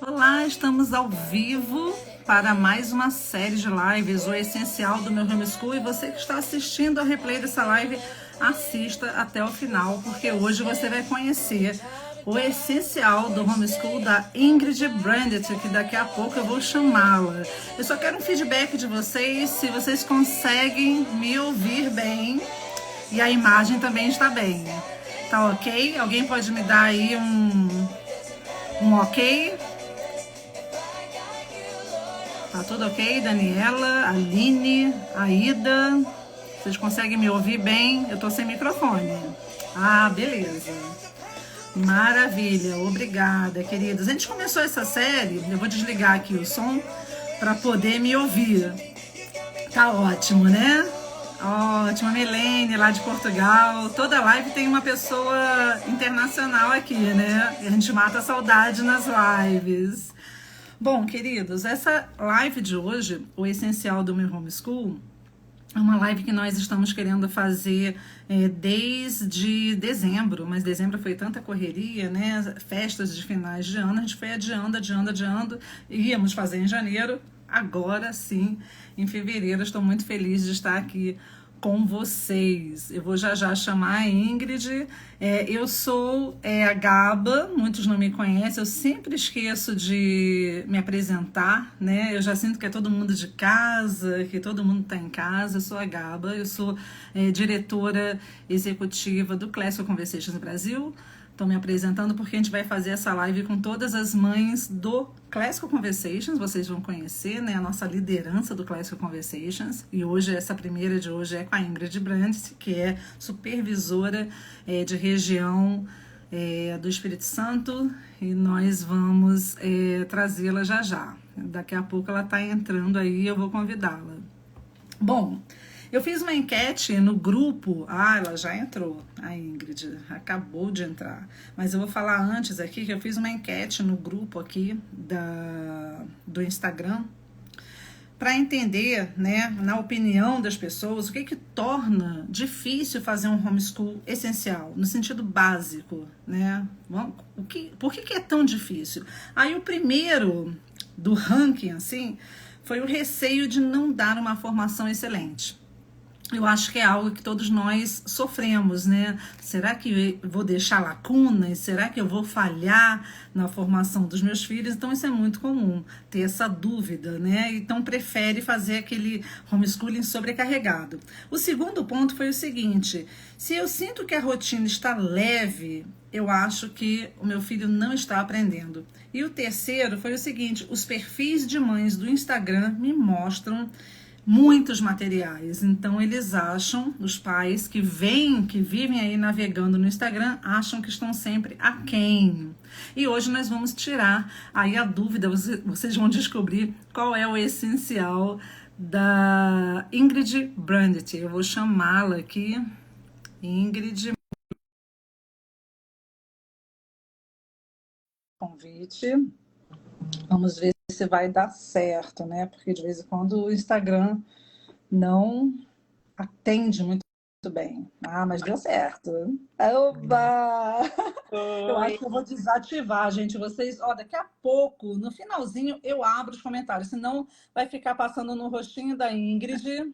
Olá, estamos ao vivo para mais uma série de lives, o essencial do meu homeschool. E você que está assistindo a replay dessa live, assista até o final, porque hoje você vai conhecer o essencial do homeschool da Ingrid Brandt, que daqui a pouco eu vou chamá-la. Eu só quero um feedback de vocês, se vocês conseguem me ouvir bem e a imagem também está bem. Tá ok? Alguém pode me dar aí um ok? Tá tudo ok? Daniela, Aline, Aida, vocês conseguem me ouvir bem? Eu tô sem microfone. Ah, beleza. Maravilha, obrigada, queridos. A gente começou essa série, eu vou desligar aqui o som para poder me ouvir. Tá ótimo, né? Ótimo, Milene, lá de Portugal. Toda live tem uma pessoa internacional aqui, né? A gente mata a saudade nas lives. Bom, queridos, essa live de hoje, o essencial do meu homeschool, é uma live que nós estamos querendo fazer desde dezembro, mas dezembro foi tanta correria, né? Festas de finais de ano, a gente foi adiando, íamos fazer em janeiro, agora sim, em fevereiro. Estou muito feliz de estar aqui com vocês. Eu vou já chamar a Ingrid. Eu sou a Gaba, muitos não me conhecem, eu sempre esqueço de me apresentar, né? Eu já sinto que é todo mundo de casa, que todo mundo está em casa. Eu sou a Gaba, eu sou diretora executiva do Classical Conversations Brasil. Estou me apresentando porque a gente vai fazer essa live com todas as mães do Classical Conversations. Vocês vão conhecer, né, a nossa liderança do Classical Conversations. E hoje, essa primeira de hoje é com a Ingrid Brandt, que é supervisora de região do Espírito Santo. E nós vamos trazê-la já já. Daqui a pouco ela está entrando aí e eu vou convidá-la. Bom, eu fiz uma enquete no grupo. Ah, ela já entrou, a Ingrid, acabou de entrar. Mas eu vou falar antes aqui que eu fiz uma enquete no grupo aqui do Instagram para entender, né, na opinião das pessoas, o que torna difícil fazer um homeschool essencial, no sentido básico, né? Por que é tão difícil? Aí o primeiro do ranking, assim, foi o receio de não dar uma formação excelente. Eu acho que é algo que todos nós sofremos, né? Será que eu vou deixar lacunas? Será que eu vou falhar na formação dos meus filhos? Então isso é muito comum, ter essa dúvida, né? Então prefere fazer aquele homeschooling sobrecarregado. O segundo ponto foi o seguinte: se eu sinto que a rotina está leve, eu acho que o meu filho não está aprendendo. E o terceiro foi o seguinte: os perfis de mães do Instagram me mostram muitos materiais, então eles acham, os pais que vivem aí navegando no Instagram, acham que estão sempre aquém. E hoje nós vamos tirar aí a dúvida, vocês vão descobrir qual é o essencial da Ingrid Brandt. Eu vou chamá-la aqui, Ingrid, convite. Vamos ver se vai dar certo, né? Porque de vez em quando o Instagram não atende muito bem. Ah, mas deu certo. Oba! Eu acho Oi. que eu vou desativar, gente. Vocês, ó, daqui a pouco, no finalzinho, eu abro os comentários, senão vai ficar passando no rostinho da Ingrid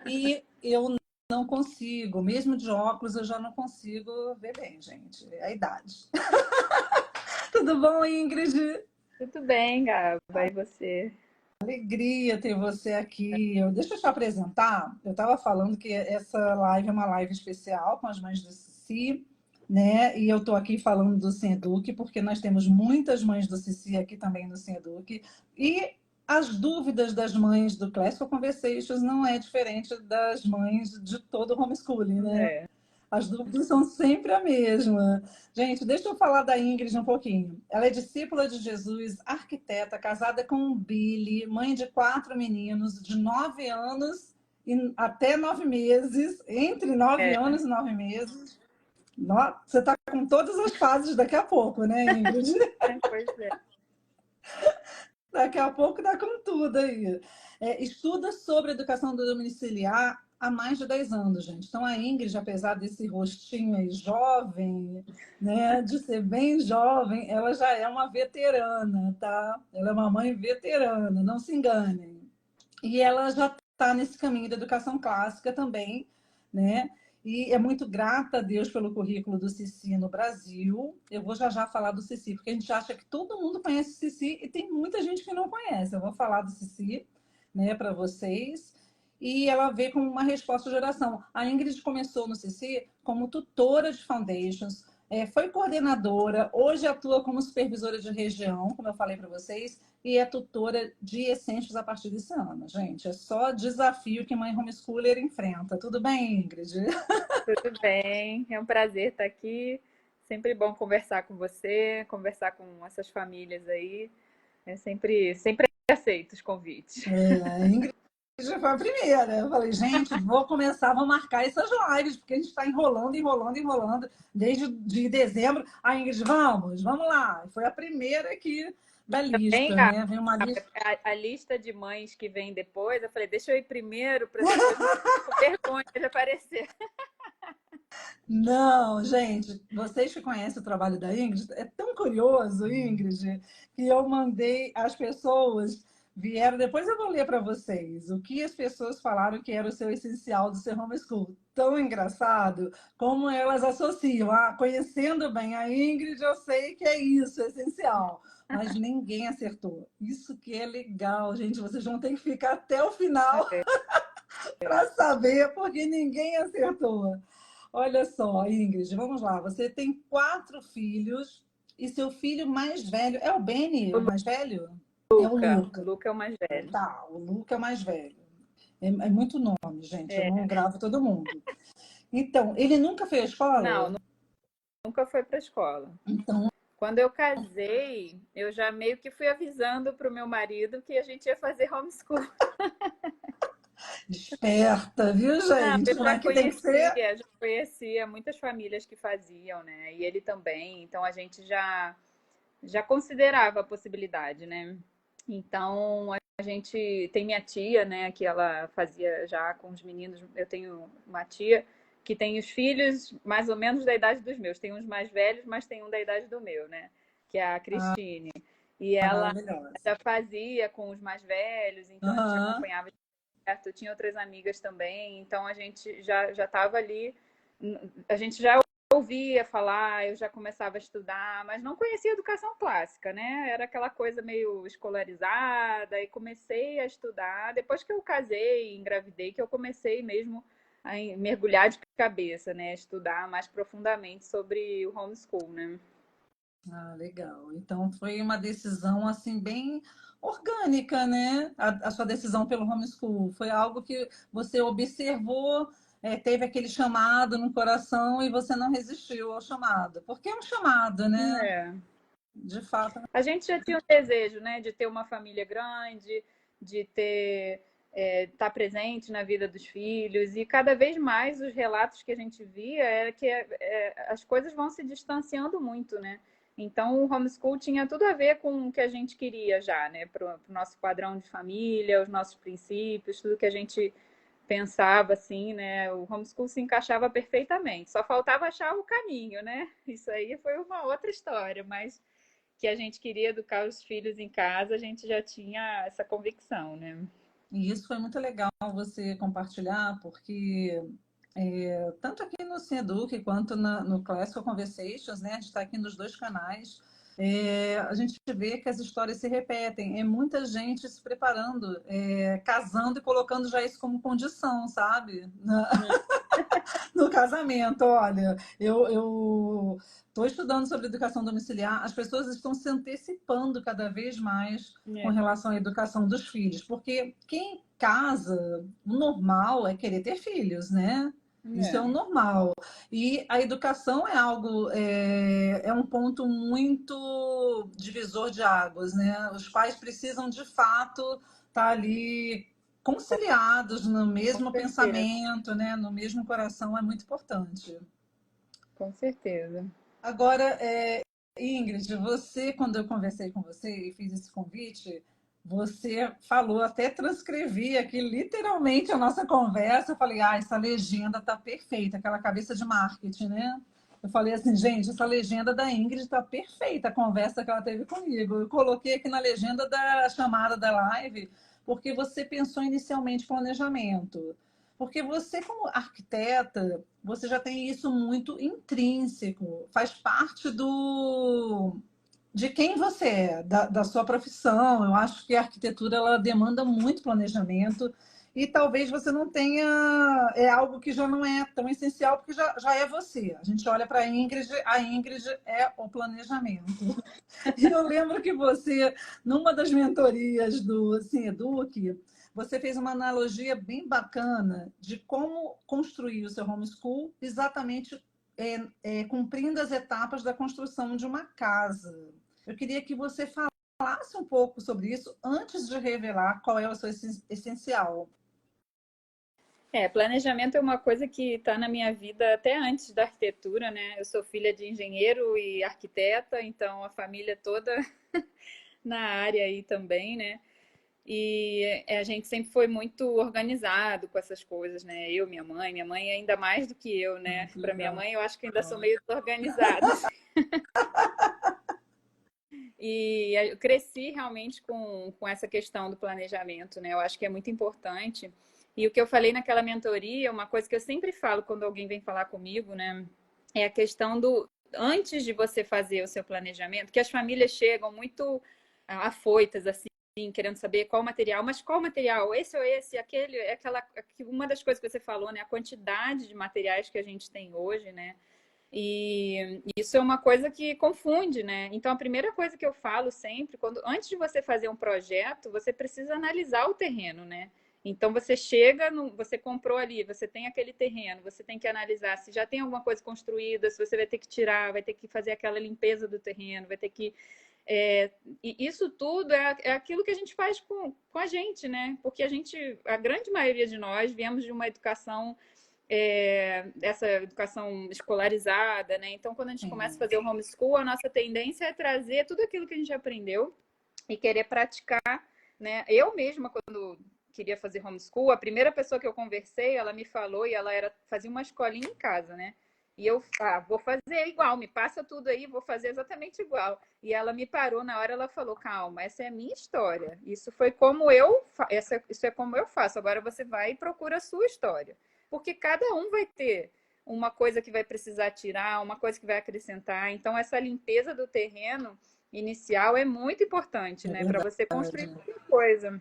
e eu não consigo, mesmo de óculos, eu já não consigo ver bem, gente. É a idade. Tudo bom, Ingrid? Tudo bem, Gaba? E você? Alegria ter você aqui. Deixa eu te apresentar. Eu estava falando que essa live é uma live especial com as mães do Cici, né? E eu estou aqui falando do Seduc, porque nós temos muitas mães do Cici aqui também no Seduc. E as dúvidas das mães do Classical Conversations não é diferente das mães de todo o homeschooling, né? É. As dúvidas são sempre a mesma. Gente, deixa eu falar da Ingrid um pouquinho. Ela é discípula de Jesus, arquiteta, casada com o Billy, mãe de 4 meninos, de 9 anos até 9 meses, entre 9 É. anos e 9 meses. Você está com todas as fases daqui a pouco, né, Ingrid? Pois é. Daqui a pouco dá com tudo aí. Estuda sobre educação domiciliar há mais de 10 anos, gente. Então, a Ingrid, apesar desse rostinho aí jovem, né, de ser bem jovem, ela já é uma veterana, tá? Ela é uma mãe veterana, não se enganem. E ela já está nesse caminho da educação clássica também, né? E é muito grata a Deus pelo currículo do Cici no Brasil. Eu vou já já falar do Cici, porque a gente acha que todo mundo conhece o Cici e tem muita gente que não conhece. Eu vou falar do Cici, né, para vocês. E ela veio como uma resposta de oração. A Ingrid começou no Cici como tutora de foundations, foi coordenadora, hoje atua como supervisora de região, como eu falei para vocês, e é tutora de Essentials a partir desse ano, gente. É só desafio que mãe homeschooler enfrenta. Tudo bem, Ingrid? Tudo bem? É um prazer estar aqui. Sempre bom conversar com você, conversar com essas famílias aí. É sempre aceito os convites. A Ingrid já foi a primeira. Eu falei, gente, vou começar, vou marcar essas lives, porque a gente está enrolando, enrolando, enrolando. Desde de dezembro, a Ingrid, vamos lá. Foi a primeira aqui da Bem, lista, Gabi, né? Vem uma lista. a lista de mães que vem depois, eu falei, deixa eu ir primeiro para depois não ficar com vergonha de aparecer. Não, gente, vocês que conhecem o trabalho da Ingrid, é tão curioso, Ingrid, que eu mandei as pessoas vieram, depois eu vou ler para vocês o que as pessoas falaram que era o seu essencial do ser homeschool. Tão engraçado como elas associam. Ah, conhecendo bem a Ingrid, eu sei que é isso, é essencial. Mas ninguém acertou. Isso que é legal, gente. Vocês vão ter que ficar até o final para saber, porque ninguém acertou. Olha só, Ingrid, vamos lá. Você tem 4 filhos e seu filho mais velho é o Benny, O o mais velho? É o Luca, o Luca. Luca é o mais velho. Tá, o Luca é o mais velho. É muito nome, gente. Eu É, não gravo todo mundo. Então, ele nunca fez não, escola? nunca foi para a escola. Então, Quando eu casei, eu já meio que fui avisando para o meu marido que a gente ia fazer homeschool. esperta, viu, Não, gente? Como é que tem que ser? já conhecia muitas famílias que faziam, né? E ele também, então a gente já considerava a possibilidade, né? Então a gente tem minha tia, né, que ela fazia já com os meninos. Eu tenho uma tia que tem os filhos mais ou menos da idade dos meus. Tem uns mais velhos, mas tem um da idade do meu, né? Que é a Cristine. E ela Maravilhosa. já fazia com os mais velhos, então a gente Aham. acompanhava perto. Eu tinha outras amigas também, então a gente já estava ali, a gente já ouvia falar, eu já começava a estudar, mas não conhecia educação clássica, né? Era aquela coisa meio escolarizada, e comecei a estudar. Depois que eu casei e engravidei, que eu comecei mesmo a mergulhar de cabeça, né? Estudar mais profundamente sobre o homeschool, né? Ah, legal. Então foi uma decisão assim bem orgânica, né? A sua decisão pelo homeschool foi algo que você observou, teve aquele chamado no coração e você não resistiu ao chamado, porque é um chamado, né? É. De fato. A gente já tinha um desejo, né, de ter uma família grande, de ter estar presente na vida dos filhos, e cada vez mais os relatos que a gente via era que as coisas vão se distanciando muito, né? Então o homeschool tinha tudo a ver com o que a gente queria já, né? Para o nosso padrão de família, os nossos princípios, tudo que a gente pensava assim, né? O homeschool se encaixava perfeitamente. Só faltava achar o caminho, né? Isso aí foi uma outra história, mas que a gente queria educar os filhos em casa, a gente já tinha essa convicção, né? E isso foi muito legal você compartilhar, porque tanto aqui no Cineduc quanto no Classical Conversations, né? A gente está aqui nos dois canais. A gente vê que as histórias se repetem. É muita gente se preparando, casando e colocando já isso como condição, sabe? No casamento. Olha, eu estou estudando sobre educação domiciliar, as pessoas estão se antecipando cada vez mais com É, relação à educação dos filhos, porque quem casa, o normal é querer ter filhos, né? Isso é o é, normal. E a educação é algo, é um ponto muito divisor de águas, né? Os pais precisam, de fato, estar ali conciliados no com mesmo certeza, pensamento, né? No mesmo coração é muito importante. com certeza. Agora, Ingrid, você, quando eu conversei com você e fiz esse convite, Você falou, até transcrevi aqui literalmente a nossa conversa. Eu falei, ah, essa legenda tá perfeita, aquela cabeça de marketing, né? Eu falei assim, gente, essa legenda da Ingrid tá perfeita, a conversa que ela teve comigo. Eu coloquei aqui na legenda da chamada da live, porque você pensou inicialmente planejamento. Porque você, como arquiteta, você já tem isso muito intrínseco, faz parte de quem você é, da sua profissão. Eu acho que a arquitetura ela demanda muito planejamento e talvez você não tenha, é algo que já não é tão essencial, porque já é você. A gente olha para a Ingrid é o planejamento. E eu lembro que você, numa das mentorias do assim, Eduque, você fez uma analogia bem bacana de como construir o seu homeschool exatamente cumprindo as etapas da construção de uma casa. Eu queria que você falasse um pouco sobre isso antes de revelar qual é o seu essencial. Planejamento é uma coisa que está na minha vida até antes da arquitetura, né? Eu sou filha de engenheiro e arquiteta, então a família toda na área aí também, né? E a gente sempre foi muito organizado com essas coisas, né? Eu, minha mãe ainda mais do que eu, né? Que Para minha legal. mãe, eu acho que ainda sou meio desorganizada. E eu cresci realmente com essa questão do planejamento, né? Eu acho que é muito importante. E o que eu falei naquela mentoria, uma coisa que eu sempre falo quando alguém vem falar comigo, né? É a questão do antes de você fazer o seu planejamento, que as famílias chegam muito afoitas, assim, querendo saber qual material, mas qual material? Esse ou esse, aquele, uma das coisas que você falou, né? A quantidade de materiais que a gente tem hoje, né? E isso é uma coisa que confunde, né? Então, a primeira coisa que eu falo sempre, antes de você fazer um projeto, você precisa analisar o terreno, né? Então, você chega, você comprou ali, você tem aquele terreno, você tem que analisar se já tem alguma coisa construída, se você vai ter que tirar, vai ter que fazer aquela limpeza do terreno, vai ter que. E isso tudo é aquilo que a gente faz com a gente, né? Porque a grande maioria de nós viemos de uma educação essa educação escolarizada, né? Então, quando a gente começa a Sim. fazer o homeschool, a nossa tendência é trazer tudo aquilo que a gente aprendeu e querer praticar, né? Eu mesma, quando queria fazer homeschool, a primeira pessoa que eu conversei, ela me falou, e ela fazia uma escolinha em casa, né? E eu, vou fazer igual, me passa tudo aí, vou fazer exatamente igual. E ela me parou na hora, ela falou, calma, essa é a minha história. Isso foi como isso é como eu faço. Agora você vai e procura a sua história. Porque cada um vai ter uma coisa que vai precisar tirar, uma coisa que vai acrescentar. Então, essa limpeza do terreno inicial é muito importante, É né? Para verdade. você construir qualquer coisa.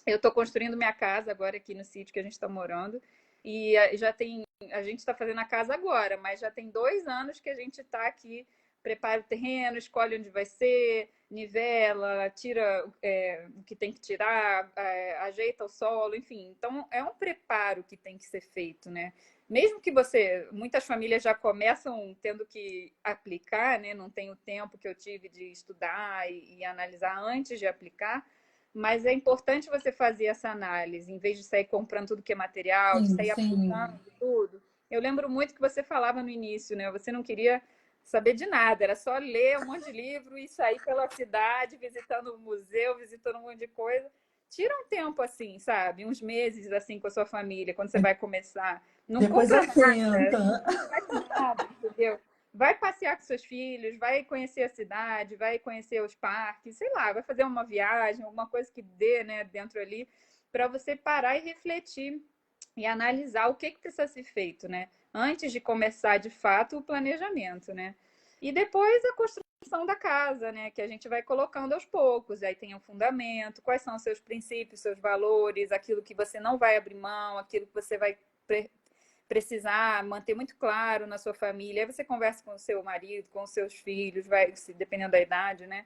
Eu estou construindo minha casa agora aqui no sítio que a gente está morando. E a gente está fazendo a casa agora, mas já tem 2 anos que a gente está aqui, prepara o terreno, escolhe onde vai ser, nivela, tira o que tem que tirar, ajeita o solo, enfim. Então, é um preparo que tem que ser feito, né? Mesmo que muitas famílias já começam tendo que aplicar, né? Não tem o tempo que eu tive de estudar e analisar antes de aplicar, mas é importante você fazer essa análise, em vez de sair comprando tudo que é material, de Sim, sair sim. aplicando tudo. Eu lembro muito que você falava no início, né? Você não queria saber de nada, era só ler um monte de livro e sair pela cidade, visitando o museu, visitando um monte de coisa. Tira um tempo assim, sabe? Uns meses assim com a sua família, quando você vai começar. Não Depois compra nada, assenta. não faz nada, entendeu? Vai passear com seus filhos, vai conhecer a cidade, vai conhecer os parques, sei lá, vai fazer uma viagem, alguma coisa que dê, né, dentro ali, para você parar e refletir e analisar o que precisa ser feito, né? Antes de começar de fato o planejamento, né? E depois a construção da casa, né? Que a gente vai colocando aos poucos. Aí tem o fundamento, quais são os seus princípios, seus valores, aquilo que você não vai abrir mão, aquilo que você vai precisar manter muito claro na sua família. Aí você conversa com o seu marido, com os seus filhos, vai, dependendo da idade, né?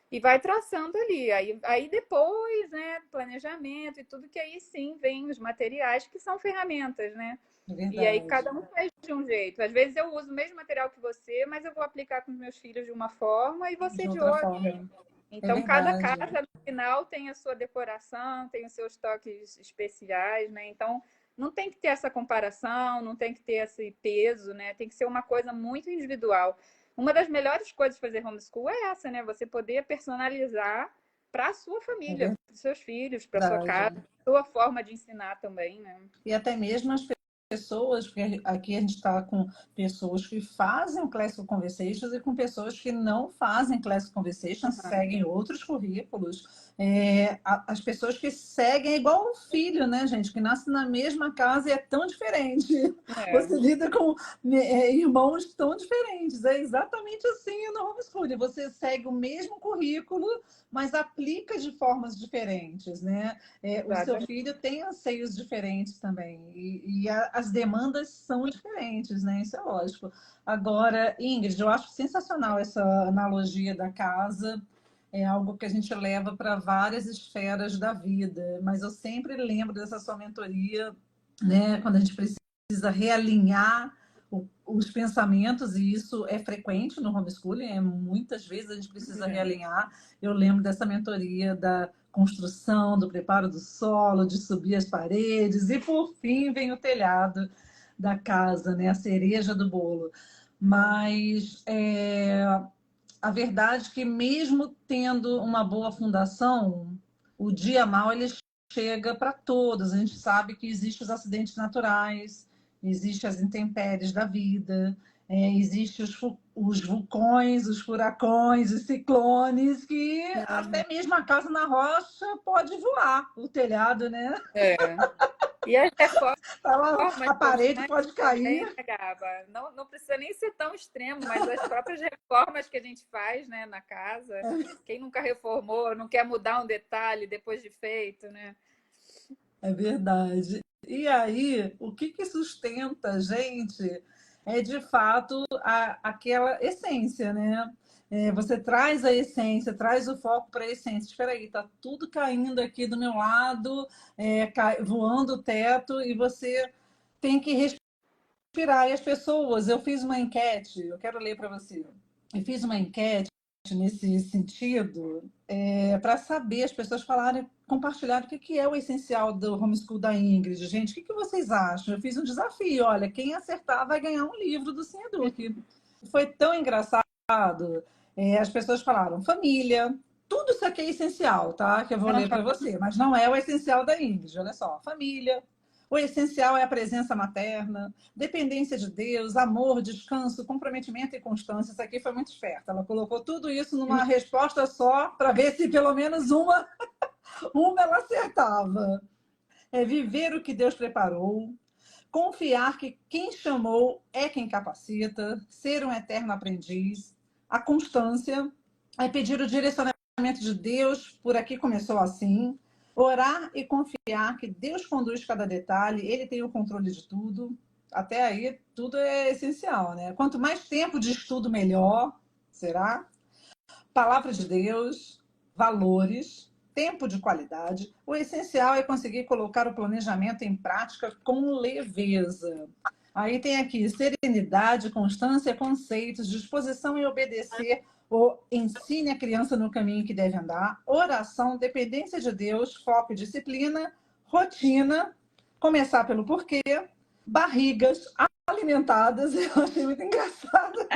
E vai traçando ali. Aí depois, né, planejamento e tudo, que aí sim vem os materiais que são ferramentas, né? É E aí verdade. cada um faz de um jeito. Às vezes eu uso o mesmo material que você, mas eu vou aplicar com os meus filhos de uma forma e você De de outra outra. forma. É Então, cada verdade. casa, no final, tem a sua decoração, tem os seus toques especiais, né? Então, não tem que ter essa comparação, não tem que ter esse peso, né? Tem que ser uma coisa muito individual. Uma das melhores coisas de fazer homeschool é essa, né? Você poder personalizar para a sua É família, para os seus filhos, para sua casa, verdade. sua forma de ensinar também, né? E até mesmo as pessoas, porque aqui a gente está com pessoas que fazem o Classical Conversations e com pessoas que não fazem Classical Conversations, Uhum. seguem outros currículos. As pessoas que seguem é igual um filho, né, gente, que nasce na mesma casa e é tão diferente. É, Você lida com irmãos tão diferentes. É exatamente assim no homeschooling. Você segue o mesmo currículo, mas aplica de formas diferentes, né? O seu exatamente. filho tem anseios diferentes também, as demandas são diferentes, né? Isso é lógico. Agora, Ingrid, eu acho sensacional essa analogia da casa, é algo que a gente leva para várias esferas da vida, mas eu sempre lembro dessa sua mentoria, né? Quando a gente precisa realinhar os pensamentos, e isso é frequente no homeschooling, muitas vezes a gente precisa realinhar. Eu lembro dessa mentoria da construção, do preparo do solo, de subir as paredes, e por fim vem o telhado da casa, né? A cereja do bolo. Mas a verdade é que mesmo tendo uma boa fundação, o dia mal ele chega para todos. A gente sabe que existem os acidentes naturais, existem as intempéries da vida, existem os vulcões, os furacões, os ciclones, que Uhum. até mesmo a casa na rocha pode voar, o telhado, né? É. E as reformas Tá lá, a parede constantes pode também, cair. né, Gaba? Não, não precisa nem ser tão extremo, mas as próprias reformas que a gente faz, né, na casa, quem nunca reformou, não quer mudar um detalhe depois de feito, né? É verdade. E aí, o que sustenta a gente é de fato aquela essência, né? Você traz a essência, traz o foco para a essência. Espera aí, tá tudo caindo aqui do meu lado, voando o teto, e você tem que respirar. E as pessoas, eu fiz uma enquete, eu quero ler para você. Eu fiz uma enquete nesse sentido, para saber, as pessoas falarem, compartilhar o que é o essencial do homeschool da Ingrid. Gente, o que vocês acham? Eu fiz um desafio, olha, quem acertar vai ganhar um livro do Sim Eduque. Foi tão engraçado. As pessoas falaram família, tudo isso aqui é essencial, tá? Que eu vou ler para você, mas não é o essencial da Ingrid, olha só. Família, o essencial é a presença materna, dependência de Deus, amor, descanso, comprometimento e constância. Isso aqui foi muito esperta. Ela colocou tudo isso numa resposta só para ver se pelo menos uma ela acertava. Viver o que Deus preparou, confiar que quem chamou é quem capacita, ser um eterno aprendiz, a constância, pedir o direcionamento de Deus, por aqui começou assim, orar e confiar que Deus conduz cada detalhe, Ele tem o controle de tudo. Até aí, tudo é essencial, né? Quanto mais tempo de estudo, melhor, será? Palavra de Deus, valores, tempo de qualidade. O essencial é conseguir colocar o planejamento em prática com leveza. Aí tem aqui serenidade, constância, conceitos, disposição em obedecer ou ensine a criança no caminho que deve andar, oração, dependência de Deus, foco e disciplina, rotina, começar pelo porquê, barrigas alimentadas. Eu achei muito engraçado.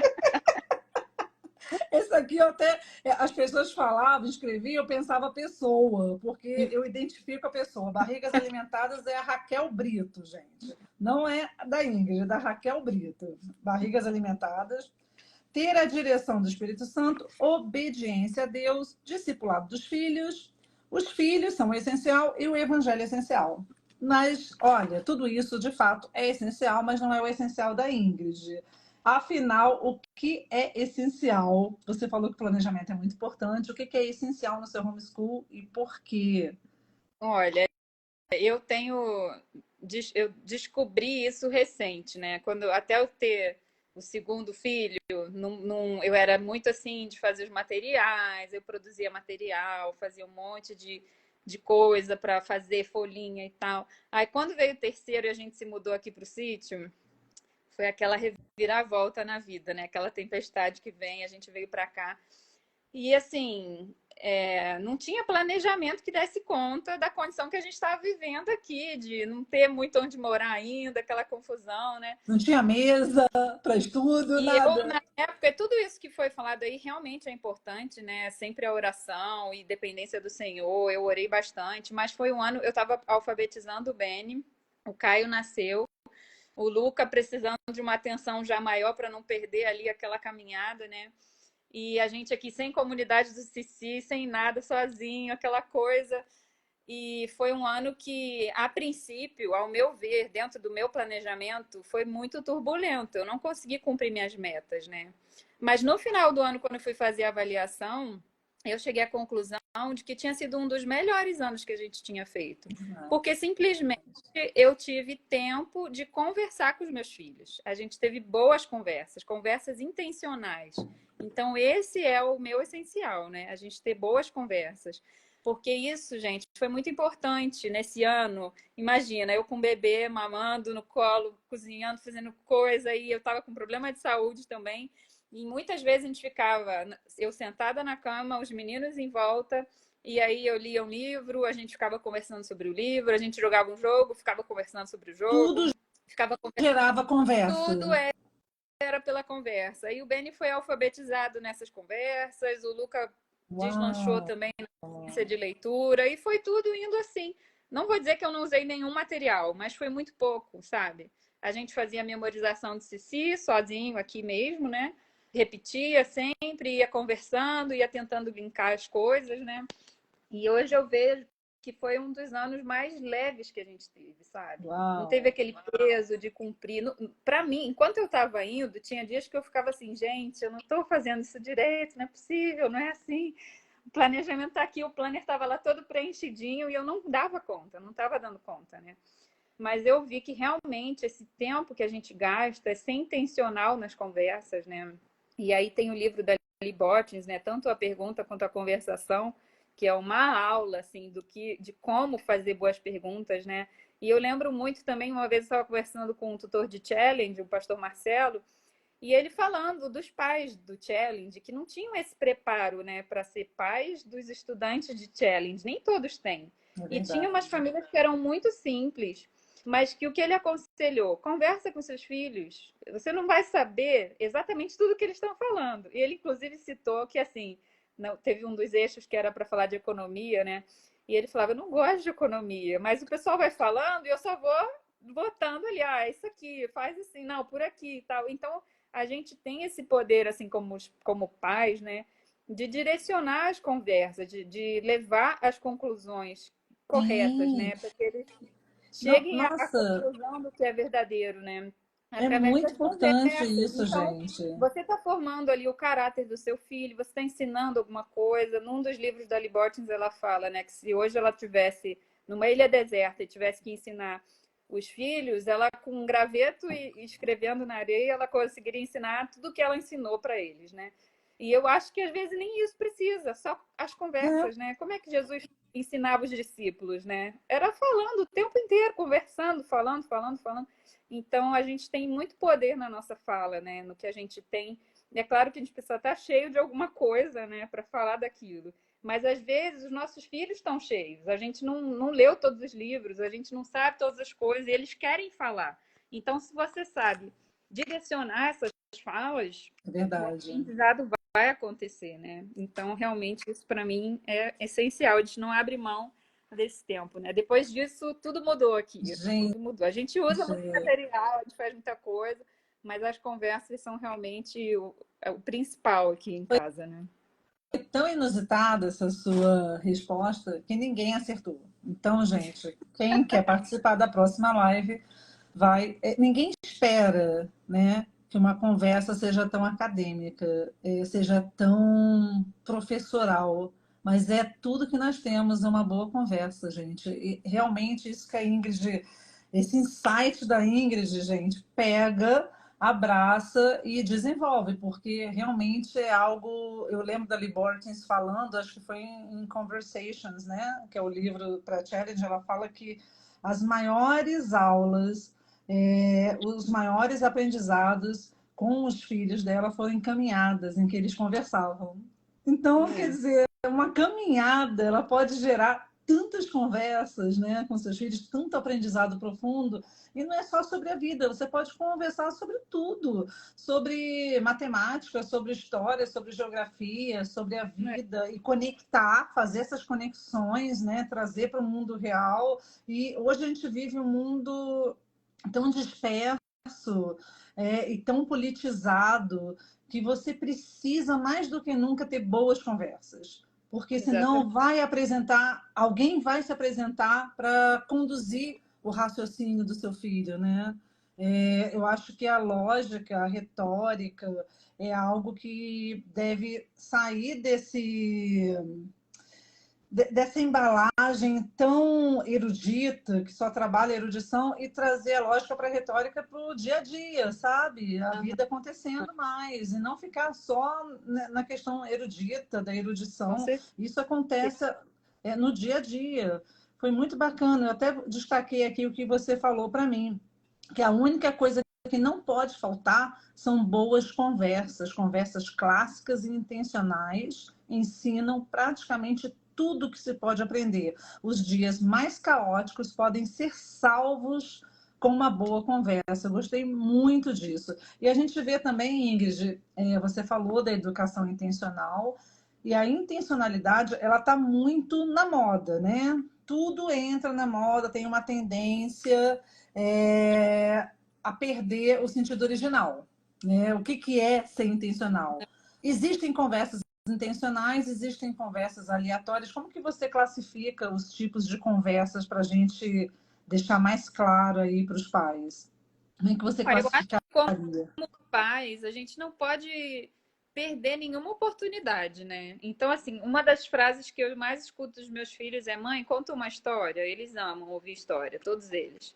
Esse aqui eu até. As pessoas falavam, escreviam, eu pensava pessoa, porque eu identifico a pessoa. Barrigas Alimentadas é a Raquel Brito, gente. Não é da Ingrid, é da Raquel Brito. Barrigas Alimentadas. Ter a direção do Espírito Santo, obediência a Deus, discipulado dos filhos. Os filhos são o essencial e o evangelho é essencial. Mas, olha, tudo isso de fato é essencial, mas não é o essencial da Ingrid. Afinal, o que é essencial? Você falou que o planejamento é muito importante. O que é essencial no seu homeschool e por quê? Olha, eu tenho, eu descobri isso recente, né? Quando até eu ter o segundo filho, eu era muito assim de fazer os materiais, eu produzia material, fazia um monte de coisa para fazer folhinha e tal. Aí quando veio o terceiro e a gente se mudou aqui para o sítio, foi aquela reviravolta na vida, né? Aquela tempestade que vem, a gente veio para cá. E assim, não tinha planejamento que desse conta da condição que a gente estava vivendo aqui, de não ter muito onde morar ainda, aquela confusão, né? Não tinha mesa para estudo, E eu, nada. na época, tudo isso que foi falado aí realmente é importante, né? Sempre a oração e dependência do Senhor, eu orei bastante, mas foi um ano, eu estava alfabetizando o Beni, o Caio nasceu, o Luca precisando de uma atenção já maior para não perder ali aquela caminhada, né? E a gente aqui sem comunidade do Cici, sem nada, sozinho, aquela coisa. E foi um ano que, a princípio, ao meu ver, dentro do meu planejamento, foi muito turbulento. Eu não consegui cumprir minhas metas, né? Mas no final do ano, quando eu fui fazer a avaliação, eu cheguei à conclusão de que tinha sido um dos melhores anos que a gente tinha feito. Porque simplesmente eu tive tempo de conversar com os meus filhos. A gente teve boas conversas, conversas intencionais. Então, esse é o meu essencial, né? A gente ter boas conversas. Porque isso, gente, foi muito importante nesse ano. Imagina, eu com o bebê, mamando no colo, cozinhando, fazendo coisa, e eu estava com problema de saúde também. E muitas vezes a gente ficava, eu sentada na cama, os meninos em volta, e aí eu lia um livro, a gente ficava conversando sobre o livro, a gente jogava um jogo, ficava conversando sobre o jogo, Tudo ficava gerava conversa. tudo era pela conversa. E o Benny foi alfabetizado nessas conversas, o Luca deslanchou Uau! também na ciência de leitura, e foi tudo indo assim. Não vou dizer que eu não usei nenhum material, mas foi muito pouco, sabe? A gente fazia memorização de Cici sozinho aqui mesmo, né? Repetia sempre, ia conversando, ia tentando linkar as coisas, né? E hoje eu vejo que foi um dos anos mais leves que a gente teve, sabe? Não teve Uau! aquele peso de cumprir. Para mim, enquanto eu estava indo, tinha dias que eu ficava assim, gente, eu não estou fazendo isso direito, não é possível, não é assim. O planejamento está aqui, o planner estava lá todo preenchidinho e eu não dava conta, não estava dando conta, né? Mas eu vi que realmente esse tempo que a gente gasta é ser intencional nas conversas, né? E aí tem o livro da Lee Bortins, né? Tanto a pergunta quanto a conversação, que é uma aula assim de como fazer boas perguntas, né? E eu lembro muito também, uma vez eu estava conversando com um tutor de Challenge, o pastor Marcelo, e ele falando dos pais do Challenge, que não tinham esse preparo, né, para ser pais dos estudantes de Challenge, nem todos têm. É E tinha verdade. umas famílias que eram muito simples, mas que o que ele aconselhou? Conversa com seus filhos. Você não vai saber exatamente tudo que eles estão falando. E ele, inclusive, citou que, assim, não, teve um dos eixos que era para falar de economia, né? E ele falava, eu não gosto de economia, mas o pessoal vai falando e eu só vou botando ali, isso aqui, faz assim, não, por aqui e tal. Então, a gente tem esse poder, assim, como pais, né? De direcionar as conversas, de levar as conclusões corretas, Sim. né? Para que eles cheguem à Nossa, conclusão do que é verdadeiro, né? é Através muito das importante conversas. isso, Então, gente. você está formando ali o caráter do seu filho, você está ensinando alguma coisa. Num dos livros da Lee Bortins, ela fala, né, que se hoje ela tivesse numa ilha deserta e tivesse que ensinar os filhos, ela com um graveto e escrevendo na areia, ela conseguiria ensinar tudo o que ela ensinou para eles, né? E eu acho que às vezes nem isso precisa, só as É, conversas, né? Como é que Jesus ensinava os discípulos, né? Era falando o tempo inteiro, conversando, falando, falando, falando. Então a gente tem muito poder na nossa fala, né? No que a gente tem. É claro que a gente precisa estar cheio de alguma coisa, né, para falar daquilo. Mas às vezes os nossos filhos estão cheios. A gente não leu todos os livros, a gente não sabe todas as coisas e eles querem falar. Então, se você sabe direcionar essas falas, é o verdade. aprendizado vai acontecer, né? Então, realmente, isso para mim é essencial. A gente não abre mão desse tempo, né? Depois disso, tudo mudou aqui. Gente, Tudo mudou. A gente usa muito material, a gente faz muita coisa, mas as conversas são realmente o principal aqui em casa, né? foi tão inusitada essa sua resposta que ninguém acertou. Então, gente, quem quer participar da próxima live vai. Ninguém espera, né, que uma conversa seja tão acadêmica, seja tão professoral, mas é tudo que nós temos, é uma boa conversa, gente. E realmente isso que a Ingrid, esse insight da Ingrid, gente, pega, abraça e desenvolve, porque realmente é algo. Eu lembro da Lee Bortins falando, acho que foi em Conversations, né, que é o livro para Challenge, ela fala que as maiores aulas, os maiores aprendizados com os filhos dela foram encaminhadas, em que eles conversavam. Então, quer dizer, uma caminhada, ela pode gerar tantas conversas, né, com seus filhos, tanto aprendizado profundo, e não é só sobre a vida, você pode conversar sobre tudo, sobre matemática, sobre história, sobre geografia, sobre a vida, e conectar, fazer essas conexões, né, trazer para o mundo real. E hoje a gente vive um mundo tão disperso, e tão politizado, que você precisa mais do que nunca ter boas conversas, porque senão Exatamente. vai apresentar, alguém vai se apresentar para conduzir o raciocínio do seu filho, né? Eu acho que a lógica, a retórica é algo que deve sair dessa embalagem tão erudita, que só trabalha a erudição, e trazer a lógica para a retórica para o dia a dia, sabe? A Aham, vida acontecendo mais, e não ficar só na questão erudita, da com erudição. certeza. Isso acontece no dia a dia. Foi muito bacana. Eu até destaquei aqui o que você falou para mim, que a única coisa que não pode faltar são boas conversas, conversas clássicas e intencionais, ensinam praticamente tudo que se pode aprender. Os dias mais caóticos podem ser salvos com uma boa conversa. Eu gostei muito disso. E a gente vê também, Ingrid, você falou da educação intencional, e a intencionalidade, ela está muito na moda, né? Tudo entra na moda, tem uma tendência a perder o sentido original, né? O que é ser intencional? Existem conversas intencionais, existem conversas aleatórias. Como que você classifica os tipos de conversas para a gente deixar mais claro aí para os pais? Como é que você Olha, eu acho que como classificaria? pais, a gente não pode perder nenhuma oportunidade, né? Então, assim, uma das frases que eu mais escuto dos meus filhos é: mãe, conta uma história. Eles amam ouvir história, todos eles.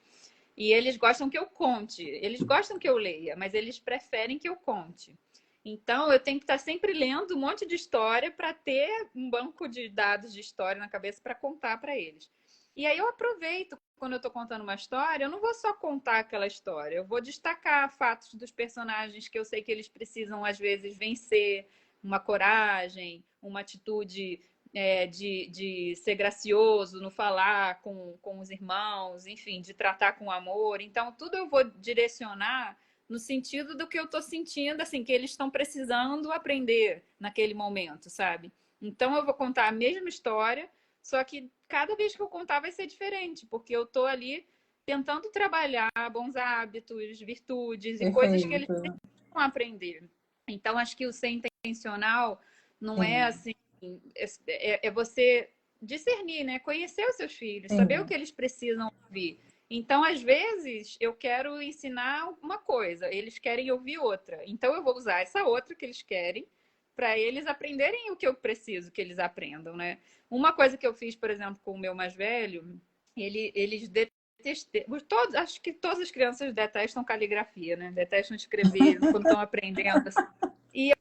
E eles gostam que eu conte, eles gostam que eu leia, mas eles preferem que eu conte. Então, eu tenho que estar sempre lendo um monte de história para ter um banco de dados de história na cabeça para contar para eles. E aí eu aproveito quando eu estou contando uma história, eu não vou só contar aquela história, eu vou destacar fatos dos personagens que eu sei que eles precisam, às vezes, vencer, uma coragem, uma atitude de ser gracioso no falar com os irmãos, enfim, de tratar com amor. Então, tudo eu vou direcionar no sentido do que eu estou sentindo, assim, que eles estão precisando aprender naquele momento, sabe? Então, eu vou contar a mesma história, só que cada vez que eu contar vai ser diferente, porque eu estou ali tentando trabalhar bons hábitos, virtudes e coisas que eles Perfeito. precisam aprender. Então, acho que o ser intencional não é Sim, assim, é você discernir, né? Conhecer os seus filhos, saber o sim. que eles precisam ouvir. Então, às vezes, eu quero ensinar uma coisa, eles querem ouvir outra. Então, eu vou usar essa outra que eles querem para eles aprenderem o que eu preciso que eles aprendam, né? Uma coisa que eu fiz, por exemplo, com o meu mais velho, eles detestam, todos, acho que todas as crianças detestam caligrafia, né? Detestam escrever quando estão aprendendo. E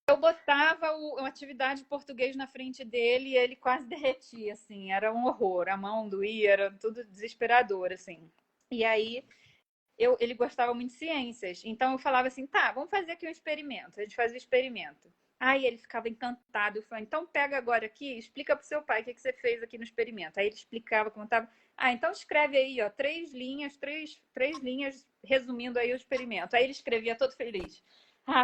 eu botava uma atividade de português na frente dele e ele quase derretia, assim, era um horror, a mão doía, era tudo desesperador, assim. E aí ele gostava muito de ciências, então eu falava assim, tá, vamos fazer aqui um experimento. A gente fazia o experimento. Aí ele ficava encantado, eu falava, então pega agora aqui, explica pro seu pai o que você fez aqui no experimento. Aí ele explicava, contava, então escreve aí, ó, três linhas resumindo aí o experimento. Aí ele escrevia todo feliz.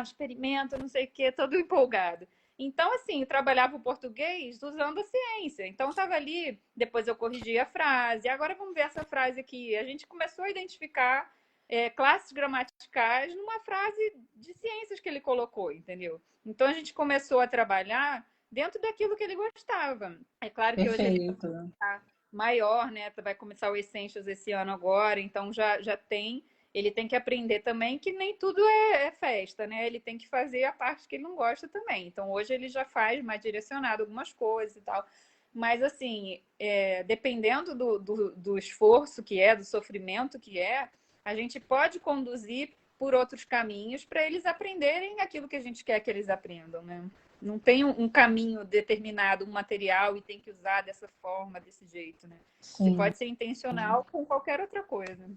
Experimento, não sei o quê, todo empolgado. Então, assim, eu trabalhava o português usando a ciência. Então, estava ali, depois eu corrigia a frase. Agora vamos ver essa frase aqui. A gente começou a identificar classes gramaticais numa frase de ciências que ele colocou, entendeu? Então, a gente começou a trabalhar dentro daquilo que ele gostava. É claro que hoje ele Perfeito. está maior, né? Vai começar o Essentials esse ano agora, então já tem ele tem que aprender também que nem tudo é festa, né? Ele tem que fazer a parte que ele não gosta também. Então, hoje ele já faz mais direcionado algumas coisas e tal. Mas, assim, dependendo do esforço que é, do sofrimento que é, a gente pode conduzir por outros caminhos para eles aprenderem aquilo que a gente quer que eles aprendam, né? Não tem um caminho determinado, um material e tem que usar dessa forma, desse jeito, né? Você Sim, pode ser intencional com qualquer outra coisa.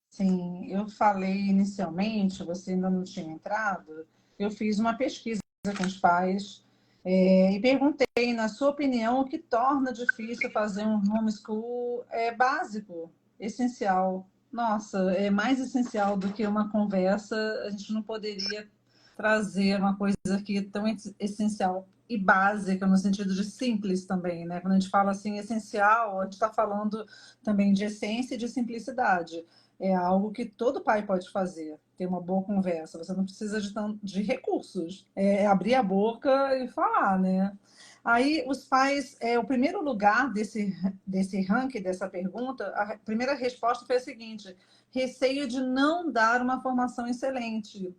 sim. Eu falei inicialmente, você ainda não tinha entrado, eu fiz uma pesquisa com os pais, E perguntei, na sua opinião, o que torna difícil fazer um homeschool básico, essencial. Nossa, é mais essencial do que uma conversa. A gente não poderia trazer uma coisa aqui tão essencial e básica, no sentido de simples também, né? Quando a gente fala assim, essencial, a gente está falando também de essência e de simplicidade. É algo que todo pai pode fazer, ter uma boa conversa. Você não precisa de recursos. É abrir a boca e falar, né? Aí os pais, o primeiro lugar desse ranking, dessa pergunta, a primeira resposta foi a seguinte: receio de não dar uma formação excelente.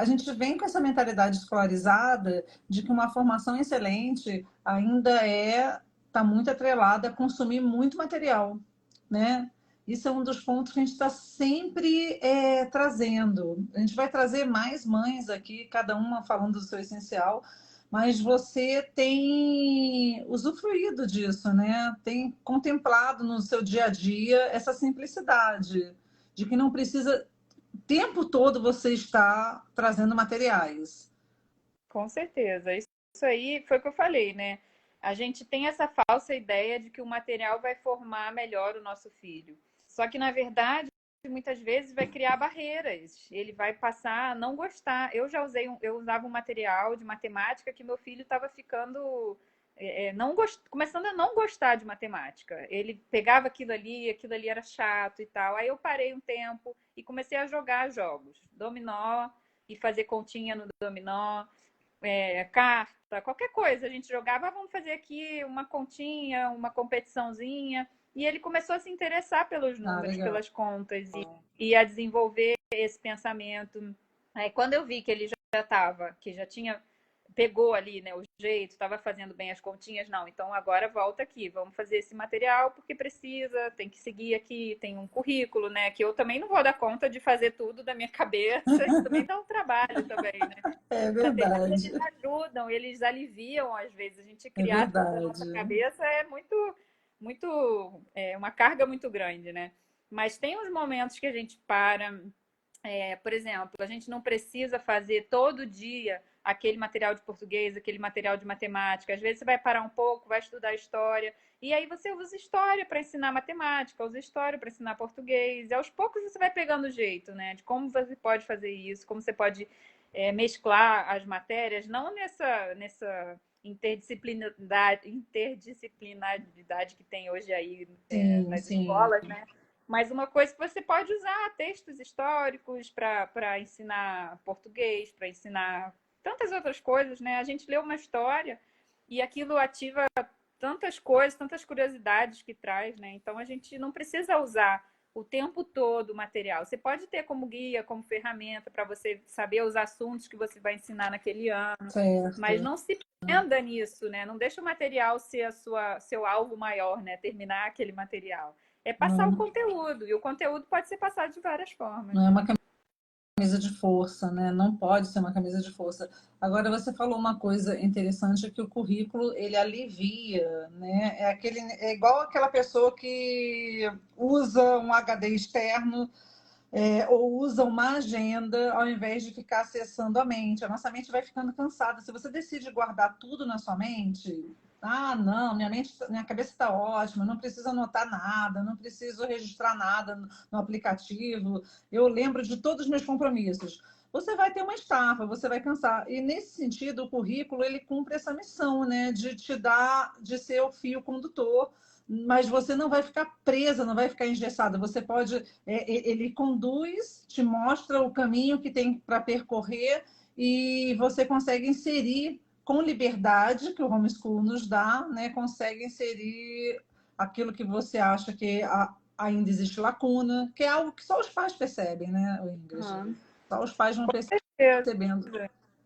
A gente vem com essa mentalidade escolarizada de que uma formação excelente ainda está muito atrelada a consumir muito material, né? Isso é um dos pontos que a gente está sempre trazendo. A gente vai trazer mais mães aqui, cada uma falando do seu essencial, mas você tem usufruído disso, né? Tem contemplado no seu dia a dia essa simplicidade, de que não precisa o tempo todo você está trazendo materiais. Com certeza. Isso aí foi o que eu falei, né? A gente tem essa falsa ideia de que o material vai formar melhor o nosso filho. Só que, na verdade, muitas vezes vai criar barreiras. Ele vai passar a não gostar. Eu usava um material de matemática que meu filho estava ficando não começando a não gostar de matemática. Ele pegava aquilo ali era chato e tal. Aí eu parei um tempo e comecei a jogar jogos, dominó e fazer continha no dominó, carta, qualquer coisa. A gente jogava, vamos fazer aqui uma continha, uma competiçãozinha. E ele começou a se interessar pelos números, Legal. pelas contas e a desenvolver esse pensamento. Aí, quando eu vi que ele já estava, que já tinha pegou ali, né, o jeito, estava fazendo bem as continhas, não, então agora volta aqui, vamos fazer esse material porque precisa, tem que seguir aqui, tem um currículo, né, que eu também não vou dar conta de fazer tudo da minha cabeça, isso também dá um trabalho também, né. É Os materiais, verdade. eles ajudam, eles aliviam às vezes, a gente É criar tudo da nossa verdade. cabeça é uma carga muito grande, né. Mas tem uns momentos que a gente para, por exemplo, a gente não precisa fazer todo dia aquele material de português, aquele material de matemática. Às vezes você vai parar um pouco, vai estudar história, e aí você usa história para ensinar matemática, usa história para ensinar português. E aos poucos você vai pegando o jeito, né? De como você pode fazer isso, como você pode mesclar as matérias, não nessa interdisciplinaridade que tem hoje aí Sim, nas sim. escolas, né? Mas uma coisa que você pode usar textos históricos para ensinar português, para ensinar tantas outras coisas, né? A gente lê uma história e aquilo ativa tantas coisas, tantas curiosidades que traz, né? Então a gente não precisa usar o tempo todo o material. Você pode ter como guia, como ferramenta para você saber os assuntos que você vai ensinar naquele ano, mas Certo. não se prenda nisso, né? Não deixa o material ser seu alvo maior, né? Terminar aquele material. É passar o Não, conteúdo, e o conteúdo pode ser passado de várias formas. não é uma camisa de força, né? Não pode ser uma camisa de força. Agora você falou uma coisa interessante que o currículo ele alivia, né? É igual aquela pessoa que usa um HD externo ou usa uma agenda ao invés de ficar acessando a mente. A nossa mente vai ficando cansada. Se você decide guardar tudo na sua mente, não, minha cabeça está ótima, não preciso anotar nada, não preciso registrar nada no aplicativo, eu lembro de todos os meus compromissos. Você vai ter uma estafa, você vai cansar. E nesse sentido, o currículo ele cumpre essa missão, né, de te dar, de ser o fio condutor, mas você não vai ficar presa, não vai ficar engessada. Você pode, ele conduz, te mostra o caminho que tem para percorrer e você consegue inserir com liberdade que o homeschool nos dá, né? Consegue inserir aquilo que você acha que ainda existe lacuna, que é algo que só os pais percebem, né, Ingrid? Uhum. Só os pais vão Certeza. percebendo.